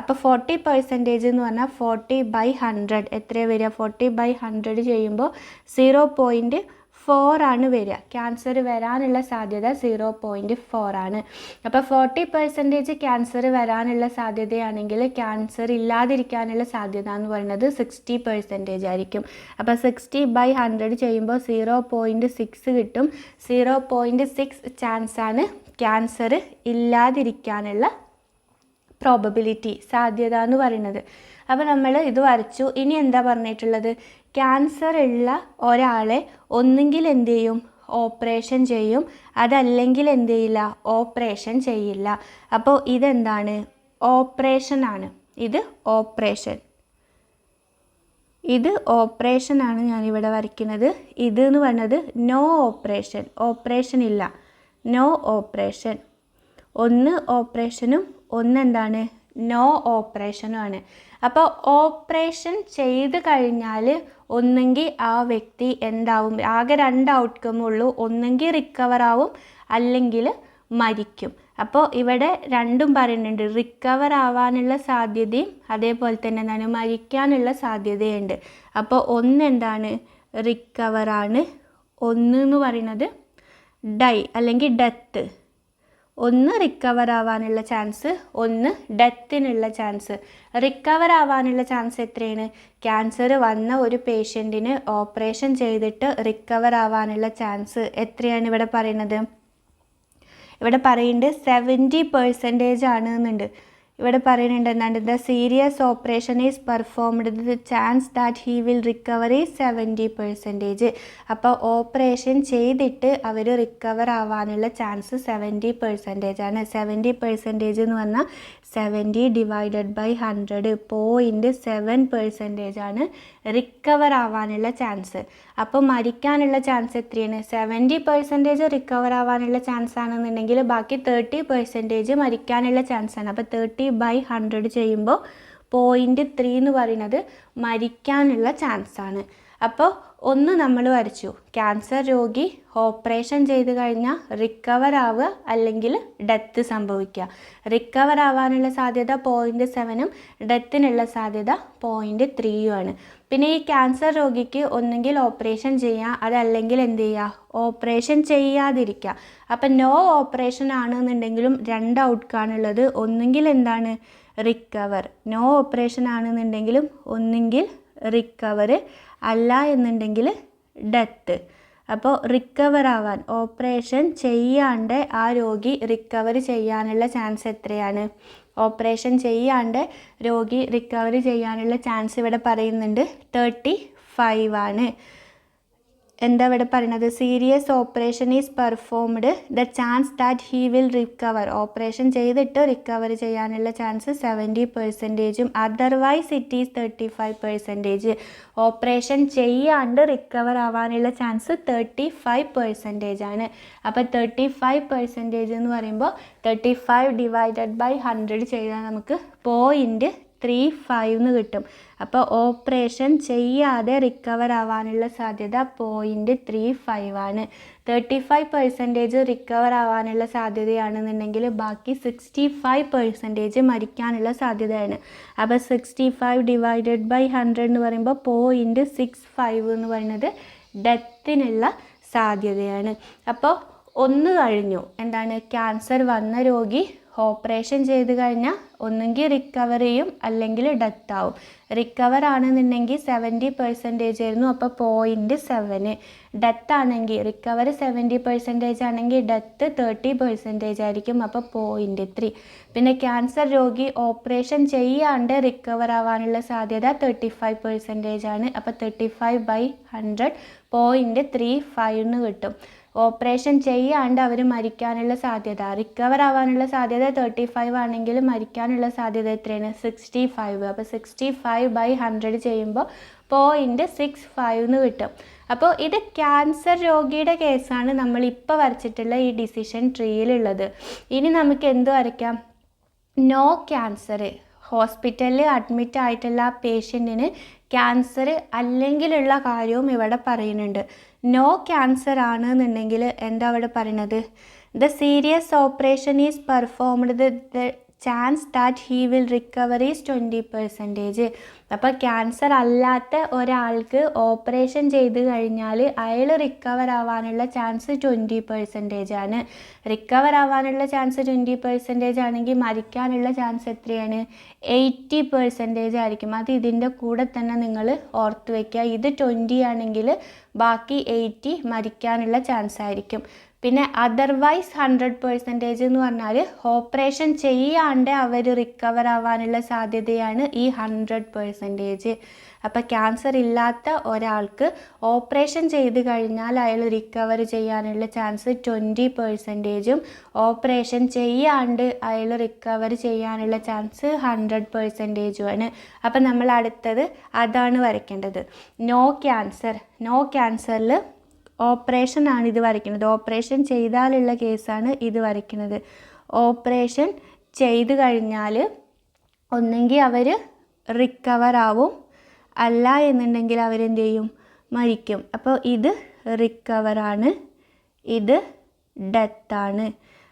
അപ്പോൾ 40% എന്ന് പറഞ്ഞാൽ 40/100 എത്രയാണ് വരിക, 40/100 ചെയ്യുമ്പോൾ 0.4 ആണ് വരിക. ക്യാൻസർ വരാനുള്ള സാധ്യത 0.4 ആണ്. അപ്പോൾ 40% ക്യാൻസർ വരാനുള്ള സാധ്യതയാണെങ്കിൽ ക്യാൻസർ ഇല്ലാതിരിക്കാനുള്ള സാധ്യത എന്ന് പറയുന്നത് 60% ആയിരിക്കും. അപ്പോൾ 60/100 ചെയ്യുമ്പോൾ 0.6 കിട്ടും. 0.6 ചാൻസാണ് ക്യാൻസർ ഇല്ലാതിരിക്കാനുള്ള പ്രോബബിലിറ്റി, സാധ്യത എന്ന് പറയുന്നത്. അപ്പോൾ നമ്മൾ ഇത് വരച്ചു. ഇനി എന്താ പറഞ്ഞിട്ടുള്ളത്, ക്യാൻസർ ഉള്ള ഒരാളെ ഒന്നുകിൽ എന്ത് ചെയ്യും, ഓപ്പറേഷൻ ചെയ്യും, അതല്ലെങ്കിൽ എന്ത് ചെയ്യില്ല, ഓപ്പറേഷൻ ചെയ്യില്ല. അപ്പോൾ ഇതെന്താണ്, ഓപ്പറേഷനാണ്. ഇത് ഓപ്പറേഷനാണ് ഞാനിവിടെ വരയ്ക്കുന്നത്. ഇത് എന്ന് പറയുന്നത് നോ ഓപ്പറേഷൻ, ഓപ്പറേഷൻ ഇല്ല, നോ ഓപ്പറേഷൻ. ഒന്ന് ഓപ്പറേഷനും ഒന്നെന്താണ്, നോ ഓപ്പറേഷനുമാണ്. അപ്പോൾ ഓപ്പറേഷൻ ചെയ്ത് കഴിഞ്ഞാൽ ഒന്നെങ്കിൽ ആ വ്യക്തി എന്താവും, ആകെ 2 ഔട്ട്കം ഉള്ളൂ, ഒന്നെങ്കിൽ റിക്കവർ ആവും അല്ലെങ്കിൽ മരിക്കും. അപ്പോൾ ഇവിടെ രണ്ടും പറയുന്നുണ്ട്, റിക്കവർ ആവാനുള്ള സാധ്യതയും അതേപോലെ തന്നെ എന്താണ്, മരിക്കാനുള്ള സാധ്യതയുണ്ട്. അപ്പോൾ ഒന്നെന്താണ്, റിക്കവറാണ്, ഒന്ന് എന്ന് പറയുന്നത് ഡൈ അല്ലെങ്കിൽ ഡെത്ത്. ഒന്ന് റിക്കവർ ആവാനുള്ള ചാൻസ്, ഒന്ന് ഡെത്തിനുള്ള ചാൻസ്. റിക്കവർ ആവാനുള്ള ചാൻസ് എത്രയാണ്, ക്യാൻസർ വന്ന ഒരു പേഷ്യൻറ്റിന് ഓപ്പറേഷൻ ചെയ്തിട്ട് റിക്കവർ ആവാനുള്ള ചാൻസ് എത്രയാണ് ഇവിടെ പറയുന്നത്, ഇവിടെ പറയുന്നുണ്ട് 70% ആണ് എന്നുണ്ട്. ഇവിടെ പറയുന്നുണ്ട് എന്താണ്, the serious operation is performed the chance that he will recover is 70%. അപ്പോൾ ഓപ്പറേഷൻ ചെയ്തിട്ട് അവർ റിക്കവർ ആവാനുള്ള ചാൻസ് 70% ആണ്. 70% എന്ന് പറഞ്ഞാൽ 70/100 0.7% ആണ് റിക്കവർ ആവാനുള്ള ചാൻസ്. അപ്പോൾ മരിക്കാനുള്ള ചാൻസ് എത്രയാണ്, 70% റിക്കവർ ആവാനുള്ള ചാൻസ് ആണെന്നുണ്ടെങ്കിൽ ബാക്കി 30% മരിക്കാനുള്ള ചാൻസാണ്. അപ്പോൾ 30/100 ചെയ്യുമ്പോൾ 0.3 എന്ന് പറയുന്നത് മരിക്കാനുള്ള ചാൻസാണ്. അപ്പോൾ ഒന്ന് നമ്മൾ വരച്ചു, ക്യാൻസർ രോഗി ഓപ്പറേഷൻ ചെയ്ത് കഴിഞ്ഞാൽ റിക്കവർ ആവുക അല്ലെങ്കിൽ ഡെത്ത് സംഭവിക്കുക. റിക്കവർ ആവാനുള്ള സാധ്യത 0.7ഉം ഡെത്തിനുള്ള സാധ്യത 0.3ഉമാണ്. പിന്നെ ഈ ക്യാൻസർ രോഗിക്ക് ഒന്നുകിൽ ഓപ്പറേഷൻ ചെയ്യുക, അതല്ലെങ്കിൽ എന്ത് ചെയ്യുക, ഓപ്പറേഷൻ ചെയ്യാതിരിക്കുക. അപ്പം നോ ഓപ്പറേഷൻ ആണെന്നുണ്ടെങ്കിലും 2 ഔട്ട്കാണുള്ളത്. ഒന്നുകിൽ എന്താണ്, റിക്കവർ. നോ ഓപ്പറേഷൻ ആണെന്നുണ്ടെങ്കിലും ഒന്നുകിൽ റിക്കവർ, അല്ല എന്നുണ്ടെങ്കിൽ ഡെത്ത്. അപ്പോൾ റിക്കവർ ആവാൻ, ഓപ്പറേഷൻ ചെയ്യാണ്ട് ആ രോഗി റിക്കവർ ചെയ്യാനുള്ള ചാൻസ് എത്രയാണ്? ഓപ്പറേഷൻ ചെയ്യാണ്ട് രോഗി റിക്കവർ ചെയ്യാനുള്ള ചാൻസ് ഇവിടെ പറയുന്നുണ്ട് 35 ആണ്. എന്താ ഇവിടെ പറയുന്നത്? Serious operation is performed, the chance that he will recover. Operation ചെയ്തിട്ട് റിക്കവർ ചെയ്യാനുള്ള chance 70%, otherwise it is 35%. Operation ചെയ്യാണ്ട് റിക്കവർ ആവാനുള്ള ചാൻസ് 35% ആണ്. അപ്പോൾ 35% എന്ന് പറയുമ്പോൾ 35 ഡിവൈഡഡ് ബൈ 100 ചെയ്താൽ നമുക്ക് 0.35 എന്ന് കിട്ടും. അപ്പോൾ ഓപ്പറേഷൻ ചെയ്യാതെ റിക്കവർ ആവാനുള്ള സാധ്യത 0.35 ആണ്. 35% റിക്കവർ ആവാനുള്ള സാധ്യതയാണെന്നുണ്ടെങ്കിൽ ബാക്കി 65% മരിക്കാനുള്ള സാധ്യതയാണ്. അപ്പോൾ 65 ഡിവൈഡഡ് ബൈ 100 എന്ന് പറയുമ്പോൾ 0.65 എന്ന് പറയുന്നത് ഡെത്തിനുള്ള സാധ്യതയാണ്. അപ്പോൾ ഒന്ന് കഴിഞ്ഞു. എന്താണ്? ക്യാൻസർ വന്ന രോഗി ഓപ്പറേഷൻ ചെയ്ത് കഴിഞ്ഞാൽ ഒന്നുകിൽ റിക്കവർ ചെയ്യും അല്ലെങ്കിൽ ഡെത്ത് ആവും. റിക്കവർ ആണെന്നുണ്ടെങ്കിൽ 70% ആയിരുന്നു, അപ്പോൾ 0.7. ഡെത്ത് ആണെങ്കിൽ, റിക്കവർ 70% ആണെങ്കിൽ ഡെത്ത് 30% ആയിരിക്കും, അപ്പോൾ 0.3. പിന്നെ ക്യാൻസർ രോഗി ഓപ്പറേഷൻ ചെയ്യാണ്ട് റിക്കവർ ആവാനുള്ള സാധ്യത 35% ആണ്. അപ്പോൾ 35/100 0.35 എന്ന് കിട്ടും. ഓപ്പറേഷൻ ചെയ്യാണ്ട് അവർ മരിക്കാനുള്ള സാധ്യത, റിക്കവർ ആവാനുള്ള സാധ്യത 35 ആണെങ്കിൽ മരിക്കാനുള്ള സാധ്യത എത്രയാണ്? 65. അപ്പോൾ 65/100 ചെയ്യുമ്പോൾ 0.65 എന്ന് കിട്ടും. അപ്പോൾ ഇത് ക്യാൻസർ രോഗിയുടെ കേസാണ് നമ്മളിപ്പോൾ വരച്ചിട്ടുള്ള ഈ ഡിസിഷൻ ട്രീയിലുള്ളത്. ഇനി നമുക്ക് എന്ത് വരയ്ക്കാം? നോ ക്യാൻസർ, ഹോസ്പിറ്റലിൽ അഡ്മിറ്റ് ആയിട്ടുള്ള ആ പേഷ്യൻറ്റിന് ക്യാൻസർ അല്ലെങ്കിലുള്ള കാര്യവും ഇവിടെ പറയുന്നുണ്ട്. നോ ക്യാൻസർ ആണെന്നുണ്ടെങ്കിൽ എന്താ അവിടെ പറയുന്നത്? The serious operation is performed, the chance that he will recover is 20%. അപ്പോൾ ക്യാൻസർ അല്ലാത്ത ഒരാൾക്ക് ഓപ്പറേഷൻ ചെയ്ത് കഴിഞ്ഞാൽ അയാൾ റിക്കവർ ആവാനുള്ള ചാൻസ് 20% ആണ്. റിക്കവർ ആവാനുള്ള ചാൻസ് 20% ആണെങ്കിൽ മരിക്കാനുള്ള ചാൻസ് എത്രയാണ്? 80% ആയിരിക്കും. അത് ഇതിൻ്റെ കൂടെ തന്നെ നിങ്ങൾ ഓർത്ത് വയ്ക്കുക. ഇത് 20 ആണെങ്കിൽ ബാക്കി 80 മരിക്കാനുള്ള ചാൻസ് ആയിരിക്കും. പിന്നെ അതർവൈസ് 100% എന്ന് പറഞ്ഞാൽ ഓപ്പറേഷൻ ചെയ്യാണ്ട് അവർ റിക്കവർ ആവാനുള്ള സാധ്യതയാണ് ഈ 100%. അപ്പോൾ ക്യാൻസർ ഇല്ലാത്ത ഒരാൾക്ക് ഓപ്പറേഷൻ ചെയ്ത് കഴിഞ്ഞാൽ അയാൾ റിക്കവർ ചെയ്യാനുള്ള ചാൻസ് 20%, ഓപ്പറേഷൻ ചെയ്യാണ്ട് അയാൾ റിക്കവർ ചെയ്യാനുള്ള ചാൻസ് 100% ആണ്. അപ്പം നമ്മൾ അടുത്തത് അതാണ് വരയ്ക്കേണ്ടത്. No cancer. നോ ക്യാൻസറിൽ ഓപ്പറേഷൻ ആണ് ഇത് വരയ്ക്കുന്നത്. ഓപ്പറേഷൻ ചെയ്താലുള്ള കേസാണ് ഇത് വരയ്ക്കുന്നത്. ഓപ്പറേഷൻ ചെയ്ത് കഴിഞ്ഞാൽ ഒന്നെങ്കിൽ അവർ റിക്കവർ ആവും, അല്ല എന്നുണ്ടെങ്കിൽ അവരെന്ത് ചെയ്യും? മരിക്കും. അപ്പോൾ ഇത് റിക്കവറാണ്, ഇത് ഡെത്താണ്.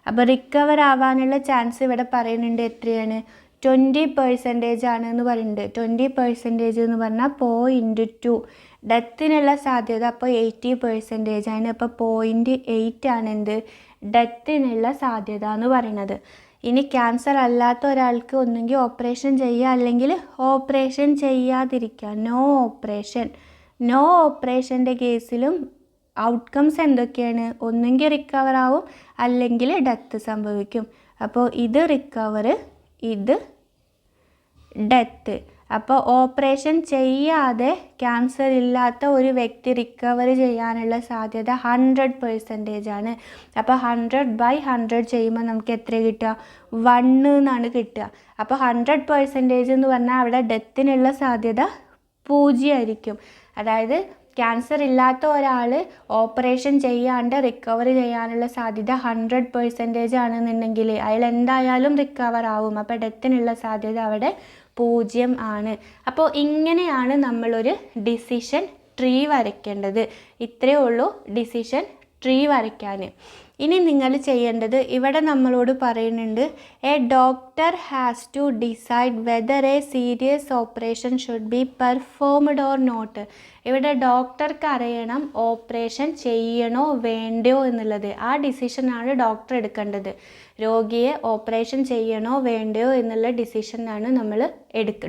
അപ്പോൾ റിക്കവർ ആവാനുള്ള ചാൻസ് ഇവിടെ പറയുന്നുണ്ട് എത്രയാണ്? 20% ആണ് എന്ന് പറയുന്നുണ്ട്. 20% എന്ന് പറഞ്ഞാൽ 0.2. ഡെത്തിനുള്ള സാധ്യത അപ്പോൾ 80% ആണ്. അപ്പോൾ 0.8 ആണ് എന്ത്? ഡെത്തിനുള്ള സാധ്യത എന്ന് പറയുന്നത്. ഇനി ക്യാൻസർ അല്ലാത്ത ഒരാൾക്ക് ഒന്നുകിൽ ഓപ്പറേഷൻ ചെയ്യുക അല്ലെങ്കിൽ ഓപ്പറേഷൻ ചെയ്യാതിരിക്കുക. No operation. നോ ഓപ്പറേഷൻ്റെ കേസിലും ഔട്ട്കംസ് എന്തൊക്കെയാണ്? ഒന്നുകിൽ റിക്കവർ ആവും അല്ലെങ്കിൽ ഡെത്ത് സംഭവിക്കും. അപ്പോൾ ഇത് റിക്കവർ, ഇത് ഡെത്ത്. അപ്പോൾ ഓപ്പറേഷൻ ചെയ്യാതെ ക്യാൻസർ ഇല്ലാത്ത ഒരു വ്യക്തി റിക്കവർ ചെയ്യാനുള്ള സാധ്യത 100% ആണ്. അപ്പോൾ 100/100 ചെയ്യുമ്പോൾ നമുക്ക് എത്ര കിട്ടുക? 1 എന്നാണ് കിട്ടുക. അപ്പോൾ 100% എന്ന് പറഞ്ഞാൽ അവിടെ ഡെത്തിനുള്ള സാധ്യത 0 ആയിരിക്കും. അതായത് ക്യാൻസർ ഇല്ലാത്ത ഒരാൾ ഓപ്പറേഷൻ ചെയ്യാണ്ട് റിക്കവർ ചെയ്യാനുള്ള സാധ്യത 100% ആണെന്നുണ്ടെങ്കിൽ അയാൾ എന്തായാലും റിക്കവർ ആവും. അപ്പോൾ ഡെത്തിനുള്ള സാധ്യത അവിടെ 0 ആണ്. അപ്പോൾ ഇങ്ങനെയാണ് നമ്മളൊരു ഡിസിഷൻ ട്രീ വരയ്ക്കേണ്ടത്. ഇത്രയേ ഉള്ളൂ ഡിസിഷൻ ട്രീ വരയ്ക്കാൻ. ഇനി നിങ്ങൾ ചെയ്യേണ്ടത്, ഇവിടെ നമ്മളോട് പറയുന്നുണ്ട് a doctor has to decide whether a serious operation should be performed or not. ഇവിടെ ഡോക്ടർക്ക് അറിയണം ഓപ്പറേഷൻ ചെയ്യണോ വേണ്ടയോ എന്നുള്ളത്. ആ ഡിസിഷനാണ് ഡോക്ടർ എടുക്കേണ്ടത്. രോഗിയെ ഓപ്പറേഷൻ ചെയ്യണോ വേണ്ടയോ എന്നുള്ള ഡിസിഷനാണ്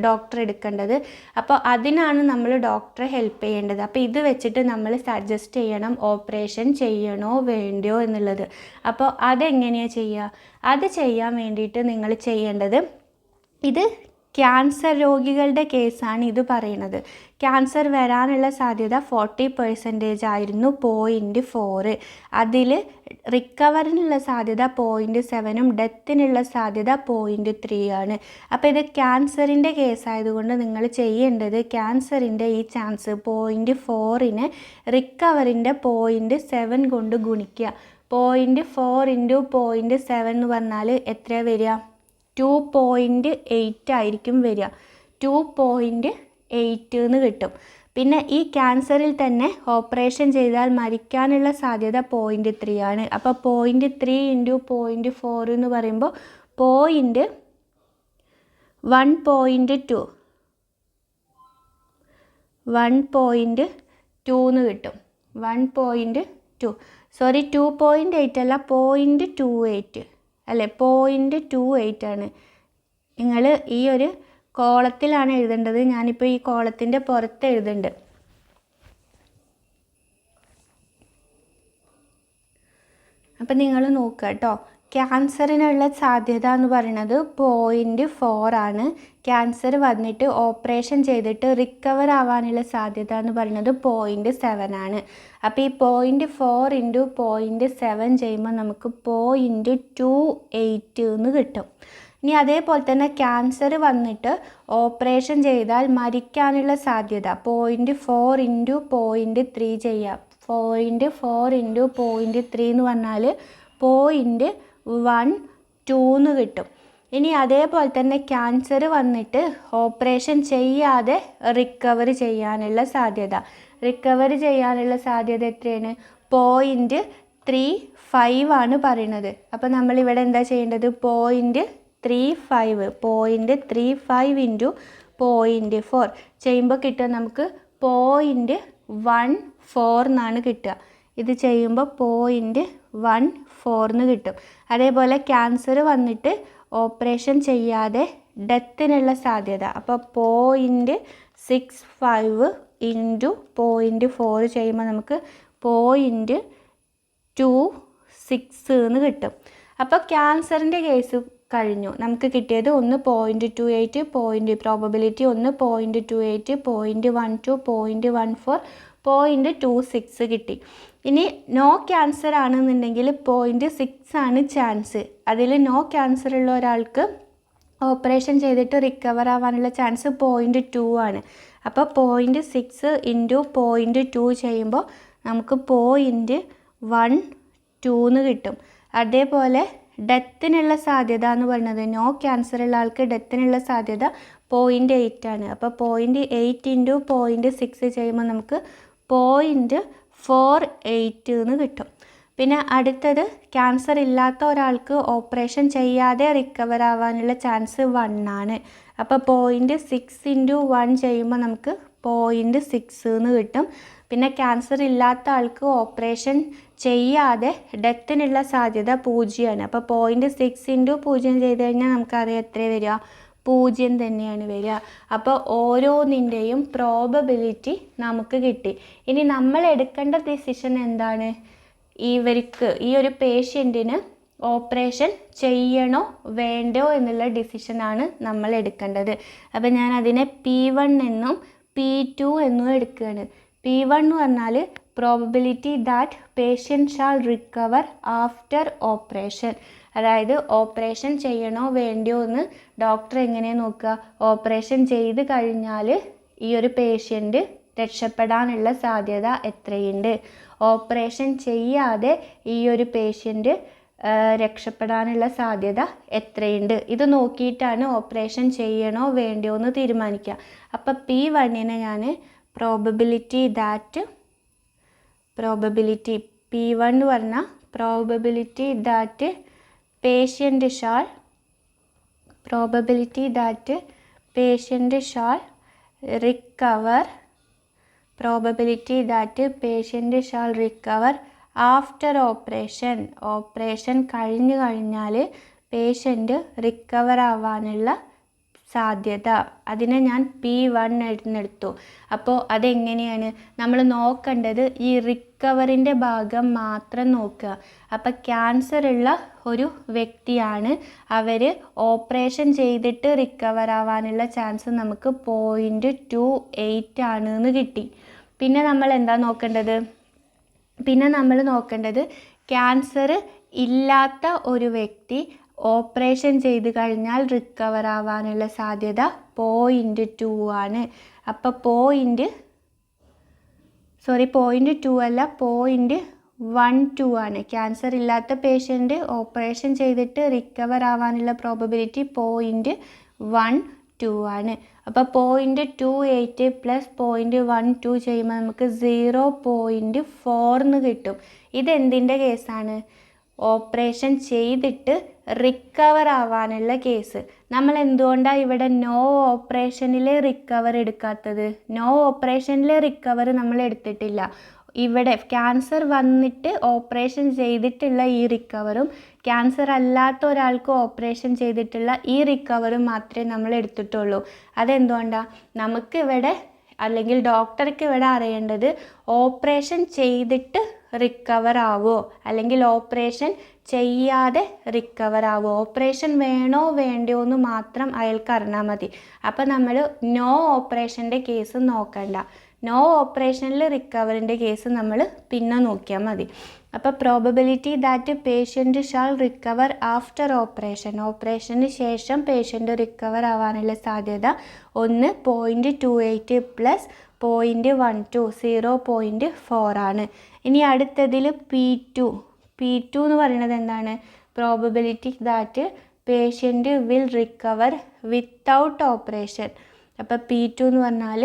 ഡോക്ടർ എടുക്കേണ്ടത്. അപ്പോൾ അതിനാണ് നമ്മൾ ഡോക്ടറെ ഹെൽപ്പ് ചെയ്യേണ്ടത്. അപ്പോൾ ഇത് വെച്ചിട്ട് നമ്മൾ സജസ്റ്റ് ചെയ്യണം ഓപ്പറേഷൻ ചെയ്യണോ വേണ്ടയോ എന്നുള്ളത്. അപ്പോൾ അതെങ്ങനെയാണ് ചെയ്യുക? അത് ചെയ്യാൻ വേണ്ടിയിട്ട് നിങ്ങൾ ചെയ്യേണ്ടത്, ഇത് ക്യാൻസർ രോഗികളുടെ കേസാണ് ഇത് പറയുന്നത്. ക്യാൻസർ വരാനുള്ള സാധ്യത 40% ആയിരുന്നു, 0.4. അതിൽ റിക്കവറിനുള്ള സാധ്യത 0.7ഉം ഡെത്തിനുള്ള സാധ്യത 0.3 ആണ്. അപ്പോൾ ഇത് ക്യാൻസറിൻ്റെ കേസായതുകൊണ്ട് നിങ്ങൾ ചെയ്യേണ്ടത് ക്യാൻസറിൻ്റെ ഈ ചാൻസ് 0.4നെ റിക്കവറിൻ്റെ 0.7 കൊണ്ട് ഗുണിക്കുക. 0.4 × 0.7 എന്ന് പറഞ്ഞാൽ എത്ര വരിക? 2.8 ആയിരിക്കും വരിക. 2.8 എന്ന് കിട്ടും. പിന്നെ ഈ ക്യാൻസറിൽ തന്നെ ഓപ്പറേഷൻ ചെയ്താൽ മരിക്കാനുള്ള സാധ്യത 0.3 ആണ്. അപ്പോൾ 0.3 × 0.4 എന്ന് പറയുമ്പോൾ 1.2 എന്ന് കിട്ടും. 1.2 സോറി 2.8 അല്ല, 0.28 അല്ലേ, 0.28 ആണ്. നിങ്ങൾ ഈ ഒരു കോളത്തിലാണ് എഴുതേണ്ടത്. ഞാനിപ്പോൾ ഈ കോളത്തിൻ്റെ പുറത്ത് എഴുതുന്നുണ്ട്. അപ്പം നിങ്ങൾ നോക്കുക കേട്ടോ. ക്യാൻസറിനുള്ള സാധ്യത എന്ന് പറയുന്നത് 0.4 ആണ്. ക്യാൻസർ വന്നിട്ട് ഓപ്പറേഷൻ ചെയ്തിട്ട് റിക്കവർ ആവാനുള്ള സാധ്യത എന്ന് പറയുന്നത് 0.7 ആണ്. അപ്പോൾ ഈ 0.4 × 0.7 ചെയ്യുമ്പോൾ നമുക്ക് 0.28 എന്ന് കിട്ടും. ഇനി അതേപോലെ തന്നെ ക്യാൻസർ വന്നിട്ട് ഓപ്പറേഷൻ ചെയ്താൽ മരിക്കാനുള്ള സാധ്യത 0.4 × 0.3 ചെയ്യാം. 0.4 × 0.3 എന്ന് പറഞ്ഞാൽ 0.12 എന്ന് കിട്ടും. ഇനി അതേപോലെ തന്നെ ക്യാൻസർ വന്നിട്ട് ഓപ്പറേഷൻ ചെയ്യാതെ റിക്കവർ ചെയ്യാനുള്ള സാധ്യത എത്രയാണ്? 0.35 ആണ് പറയുന്നത്. അപ്പോൾ നമ്മളിവിടെ എന്താ ചെയ്യേണ്ടത്? 0.35 × 0.4 ചെയ്യുമ്പോൾ കിട്ടുക നമുക്ക് 0.14 എന്നാണ് കിട്ടുക. ഇത് ചെയ്യുമ്പോൾ 0.14 എന്ന് കിട്ടും. അതേപോലെ ക്യാൻസർ വന്നിട്ട് ഓപ്പറേഷൻ ചെയ്യാതെ ഡെത്തിനുള്ള സാധ്യത, അപ്പോൾ 0.65 × 0.4 ചെയ്യുമ്പോൾ നമുക്ക് 0.26 എന്ന് കിട്ടും. അപ്പോൾ ക്യാൻസറിൻ്റെ കേസ് കഴിഞ്ഞു. നമുക്ക് കിട്ടിയത് ഒന്ന് 0.28 പ്രോബബിലിറ്റി, ഒന്ന് 0.28, 0.12, 0.14, 0.26 കിട്ടി. ഇനി നോ ക്യാൻസർ ആണെന്നുണ്ടെങ്കിൽ 0.6 ആണ് ചാൻസ്. അതിൽ നോ ക്യാൻസർ ഉള്ള ഒരാൾക്ക് ഓപ്പറേഷൻ ചെയ്തിട്ട് റിക്കവർ ആവാനുള്ള ചാൻസ് 0.2 ആണ്. അപ്പോൾ 0.6 × 0.2 ചെയ്യുമ്പോൾ നമുക്ക് 0.12 എന്ന് കിട്ടും. അതേപോലെ ഡെത്തിനുള്ള സാധ്യത എന്ന് പറയുന്നത്, നോ ക്യാൻസർ ഉള്ള ആൾക്ക് ഡെത്തിനുള്ള സാധ്യത 0.8 ആണ്. അപ്പോൾ 0.8 × 0.6 ചെയ്യുമ്പോൾ നമുക്ക് 0.48 എന്ന് കിട്ടും. പിന്നെ അടുത്തത് ക്യാൻസർ ഇല്ലാത്ത ഒരാൾക്ക് ഓപ്പറേഷൻ ചെയ്യാതെ റിക്കവർ ആവാനുള്ള ചാൻസ് 1 ആണ്. അപ്പോൾ 0.6 × 1 ചെയ്യുമ്പോൾ നമുക്ക് 0.6 എന്ന് കിട്ടും. പിന്നെ ക്യാൻസർ ഇല്ലാത്ത ആൾക്ക് ഓപ്പറേഷൻ ചെയ്യാതെ ഡെത്തിനുള്ള സാധ്യത 0 ആണ്. അപ്പോൾ 0.6 × 0 ചെയ്ത് കഴിഞ്ഞാൽ നമുക്കറിയാം എത്ര വരിക? 0 തന്നെയാണ് വരിക. അപ്പോൾ ഓരോന്നിൻ്റെയും പ്രോബബിലിറ്റി നമുക്ക് കിട്ടി. ഇനി നമ്മൾ എടുക്കേണ്ട ഡിസിഷൻ എന്താണ്? ഈ ഒരു പേഷ്യൻറ്റിന് ഓപ്പറേഷൻ ചെയ്യണോ വേണ്ടോ എന്നുള്ള ഡിസിഷനാണ് നമ്മൾ എടുക്കേണ്ടത്. അപ്പോൾ ഞാൻ അതിനെ P1 എന്നും P2 എന്നും എടുക്കുകയാണ്. P1 എന്ന് പറഞ്ഞാൽ probability that patient shall recover after operation. അതായത് ഓപ്പറേഷൻ ചെയ്യണോ വേണ്ടയോ എന്ന് ഡോക്ടർ എങ്ങനെയാണ് നോക്കുക? ഓപ്പറേഷൻ ചെയ്ത് കഴിഞ്ഞാൽ ഈ ഒരു പേഷ്യൻ്റ് രക്ഷപ്പെടാനുള്ള സാധ്യത എത്രയുണ്ട്, ഓപ്പറേഷൻ ചെയ്യാതെ ഈ ഒരു പേഷ്യൻ്റ് രക്ഷപ്പെടാനുള്ള സാധ്യത എത്രയുണ്ട്, ഇത് നോക്കിയിട്ടാണ് ഓപ്പറേഷൻ ചെയ്യണോ വേണ്ടയോ എന്ന് തീരുമാനിക്കുക. അപ്പോൾ P1നെ ഞാൻ പ്രോബബിലിറ്റി P1 എന്ന് പറഞ്ഞാൽ probability that patient shall recover after operation കഴിഞ്ഞു കഴിഞ്ഞാൽ പേഷ്യൻ്റ് റിക്കവർ ആവാനുള്ള സാധ്യത, അതിനെ ഞാൻ P1 എന്നെടുത്തു. അപ്പോൾ അതെങ്ങനെയാണ് നമ്മൾ നോക്കേണ്ടത്? ഈ റിക്കവറിൻ്റെ ഭാഗം മാത്രം നോക്കുക. അപ്പോൾ ക്യാൻസർ ഉള്ള ഒരു വ്യക്തിയാണ്, അവർ ഓപ്പറേഷൻ ചെയ്തിട്ട് റിക്കവർ ആവാനുള്ള ചാൻസ് നമുക്ക് 0.28 ആണെന്ന് കിട്ടി. പിന്നെ നമ്മൾ എന്താ നോക്കേണ്ടത്? ക്യാൻസർ ഇല്ലാത്ത ഒരു വ്യക്തി ഓപ്പറേഷൻ ചെയ്ത് കഴിഞ്ഞാൽ റിക്കവർ ആവാനുള്ള സാധ്യത 0.2 ആണ്. അപ്പോൾ 0.2 അല്ല 0.12 ആണ്. ക്യാൻസർ ഇല്ലാത്ത പേഷ്യൻ്റ് ഓപ്പറേഷൻ ചെയ്തിട്ട് റിക്കവർ ആവാനുള്ള പ്രോബബിലിറ്റി 0.12 ആണ്. അപ്പോൾ 0.28 പ്ലസ് 0.12 ചെയ്യുമ്പോൾ നമുക്ക് 0.4 എന്ന് കിട്ടും. ഇതെന്തിൻ്റെ കേസാണ്? ഓപ്പറേഷൻ ചെയ്തിട്ട് റിക്കവർ ആവാനുള്ള കേസ്. നമ്മൾ എന്തുകൊണ്ടാണ് ഇവിടെ നോ ഓപ്പറേഷനിലെ റിക്കവർ എടുക്കാത്തത്? നോ ഓപ്പറേഷനിലെ റിക്കവർ നമ്മൾ എടുത്തിട്ടില്ല. ഇവിടെ ക്യാൻസർ വന്നിട്ട് ഓപ്പറേഷൻ ചെയ്തിട്ടുള്ള ഈ റിക്കവറും ക്യാൻസർ അല്ലാത്ത ഒരാൾക്ക് ഓപ്പറേഷൻ ചെയ്തിട്ടുള്ള ഈ റിക്കവറും മാത്രമേ നമ്മൾ എടുത്തിട്ടുള്ളൂ. അതെന്തുകൊണ്ടാണ്? നമുക്കിവിടെ അല്ലെങ്കിൽ ഡോക്ടർക്ക് ഇവിടെ അറിയേണ്ടത് ഓപ്പറേഷൻ ചെയ്തിട്ട് റിക്കവർ ആവോ അല്ലെങ്കിൽ ഓപ്പറേഷൻ ചെയ്യാതെ റിക്കവർ ആവോ, ഓപ്പറേഷൻ വേണോ വേണ്ടയോ എന്ന് മാത്രം അയാൾക്ക് അറിഞ്ഞാൽ മതി. അപ്പോൾ നമ്മൾ നോ ഓപ്പറേഷൻ്റെ കേസ് നോക്കണ്ട. നോ ഓപ്പറേഷനിൽ റിക്കവറിൻ്റെ കേസ് നമ്മൾ പിന്നെ നോക്കിയാൽ മതി. അപ്പോൾ probability that patient shall recover after ഓപ്പറേഷന് ശേഷം പേഷ്യൻ്റ് റിക്കവർ ആവാനുള്ള സാധ്യത 0.28 പ്ലസ് 0.12 0.4 ആണ്. ഇനി അടുത്തതിൽ P2 എന്ന് പറയുന്നത് എന്താണ്? Probability that patient will recover without operation. അപ്പോൾ P2 എന്ന് പറഞ്ഞാൽ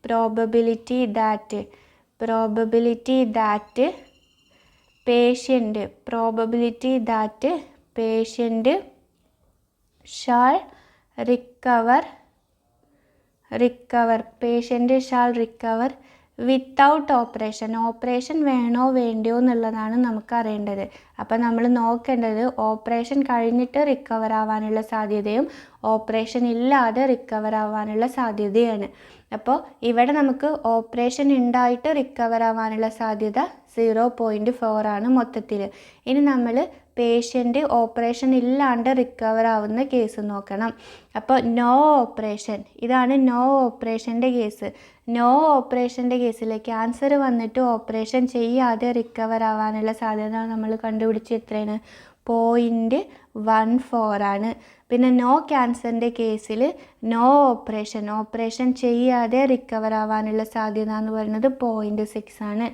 probability that patient shall recover without operation വേണോ വേണ്ടയോ എന്നുള്ളതാണ് നമുക്ക് അറിയേണ്ടത്. അപ്പോൾ നമ്മൾ നോക്കേണ്ടത് ഓപ്പറേഷൻ കഴിഞ്ഞിട്ട് റിക്കവർ ആവാനുള്ള സാധ്യതയും ഓപ്പറേഷൻ ഇല്ലാതെ റിക്കവർ ആവാനുള്ള സാധ്യതയാണ്. അപ്പോൾ ഇവിടെ നമുക്ക് ഓപ്പറേഷൻ ഉണ്ടായിട്ട് റിക്കവർ ആവാനുള്ള സാധ്യത 0.4 ആണ് മൊത്തത്തിൽ. ഇനി നമ്മൾ പേഷ്യൻ്റ് ഓപ്പറേഷൻ ഇല്ലാണ്ട് റിക്കവർ ആവുന്ന കേസ് നോക്കണം. അപ്പോൾ നോ ഓപ്പറേഷൻ, ഇതാണ് നോ ഓപ്പറേഷൻ്റെ കേസ്. നോ ഓപ്പറേഷൻ്റെ കേസിൽ ക്യാൻസർ വന്നിട്ട് ഓപ്പറേഷൻ ചെയ്യാതെ റിക്കവർ ആവാനുള്ള സാധ്യത നമ്മൾ കണ്ടുപിടിച്ച് എത്രയാണ്? 0.14 ആണ്. പിന്നെ നോ ക്യാൻസറിൻ്റെ കേസിൽ നോ ഓപ്പറേഷൻ ചെയ്യാതെ റിക്കവർ ആവാനുള്ള സാധ്യത എന്ന് പറയുന്നത് 0.6 ആണ്.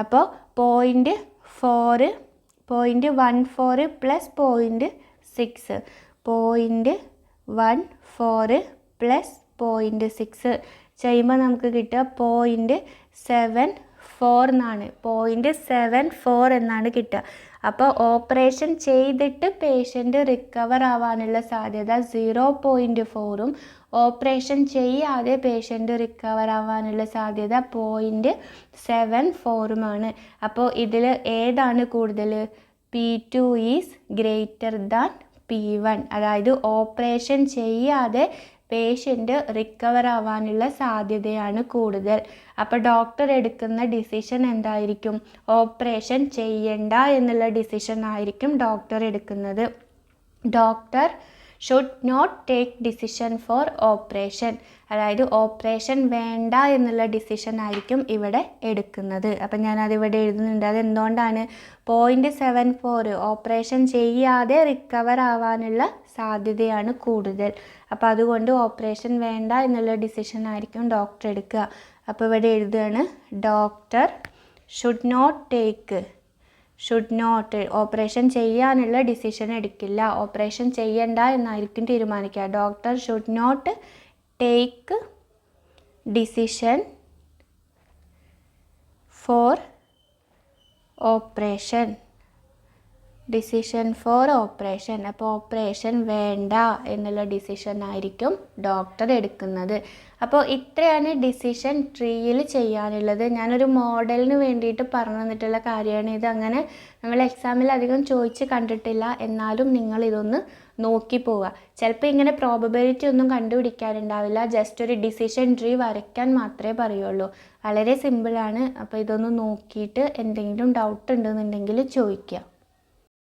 അപ്പോൾ 0.14 പ്ലസ് 0.6 0.14 പ്ലസ് 0.6 ചെയ്യുമ്പോൾ നമുക്ക് കിട്ടുക 0.74 എന്നാണ്. 0.74 എന്നാണ് കിട്ടുക. അപ്പോൾ ഓപ്പറേഷൻ ചെയ്തിട്ട് പേഷ്യൻ്റ് റിക്കവർ ആവാനുള്ള സാധ്യത 0.4ഉം ഓപ്പറേഷൻ ചെയ്യാതെ പേഷ്യൻ്റ് റിക്കവർ ആവാനുള്ള സാധ്യത 0.74ഉമാണ്. അപ്പോൾ ഇതിൽ ഏതാണ് കൂടുതൽ? P2 is greater than P1. അതായത് ഓപ്പറേഷൻ ചെയ്യാതെ പേഷ്യൻ്റ് റിക്കവർ ആവാനുള്ള സാധ്യതയാണ് കൂടുതൽ. അപ്പോൾ ഡോക്ടർ എടുക്കുന്ന ഡിസിഷൻ എന്തായിരിക്കും? ഓപ്പറേഷൻ ചെയ്യണ്ട എന്നുള്ള ഡിസിഷൻ ആയിരിക്കും ഡോക്ടർ എടുക്കുന്നത്. Doctor should not take decision for operation. അതായത് ഓപ്പറേഷൻ വേണ്ട എന്നുള്ള ഡിസിഷൻ ആയിരിക്കും ഇവിടെ എടുക്കുന്നത്. അപ്പം ഞാനതിവിടെ എഴുതുന്നുണ്ട്. അതെന്തുകൊണ്ടാണ്? 0.74 ഓപ്പറേഷൻ ചെയ്യാതെ റിക്കവർ ആവാനുള്ള സാധ്യതയാണ് കൂടുതൽ. അപ്പോൾ അതുകൊണ്ട് ഓപ്പറേഷൻ വേണ്ട എന്നുള്ള ഡിസിഷൻ ആയിരിക്കും ഡോക്ടർ എടുക്കുക. അപ്പോൾ ഇവിടെ എഴുതുകയാണ് ഡോക്ടർ ഷുഡ് നോട്ട് ഓപ്പറേഷൻ ചെയ്യാനുള്ള ഡിസിഷൻ എടുക്കില്ല, ഓപ്പറേഷൻ ചെയ്യണ്ട എന്നായിരിക്കും തീരുമാനിക്കുക. Doctor should not take decision for operation. Decision for operation. അപ്പോൾ ഓപ്പറേഷൻ വേണ്ട എന്നുള്ള ഡിസിഷൻ ആയിരിക്കും ഡോക്ടർ എടുക്കുന്നത്. അപ്പോൾ ഇത്രയാണ് ഡിസിഷൻ ട്രീയിൽ ചെയ്യാനുള്ളത്. ഞാനൊരു മോഡലിന് വേണ്ടിയിട്ട് പറഞ്ഞു തന്നിട്ടുള്ള കാര്യമാണ് ഇത്. അങ്ങനെ നമ്മൾ എക്സാമിൽ അധികം ചോദിച്ച് കണ്ടിട്ടില്ല, എന്നാലും നിങ്ങൾ ഇതൊന്ന് നോക്കി പോവുക. ചിലപ്പോൾ ഇങ്ങനെ പ്രോബബിലിറ്റി ഒന്നും കണ്ടുപിടിക്കാനുണ്ടാവില്ല, ജസ്റ്റ് ഒരു ഡിസിഷൻ ട്രീ വരയ്ക്കാൻ മാത്രമേ പറയുള്ളൂ. വളരെ സിമ്പിളാണ്. അപ്പോൾ ഇതൊന്ന് നോക്കിയിട്ട് എന്തെങ്കിലും ഡൗട്ട് ഉണ്ടെന്നുണ്ടെങ്കിൽ ചോദിക്കുക.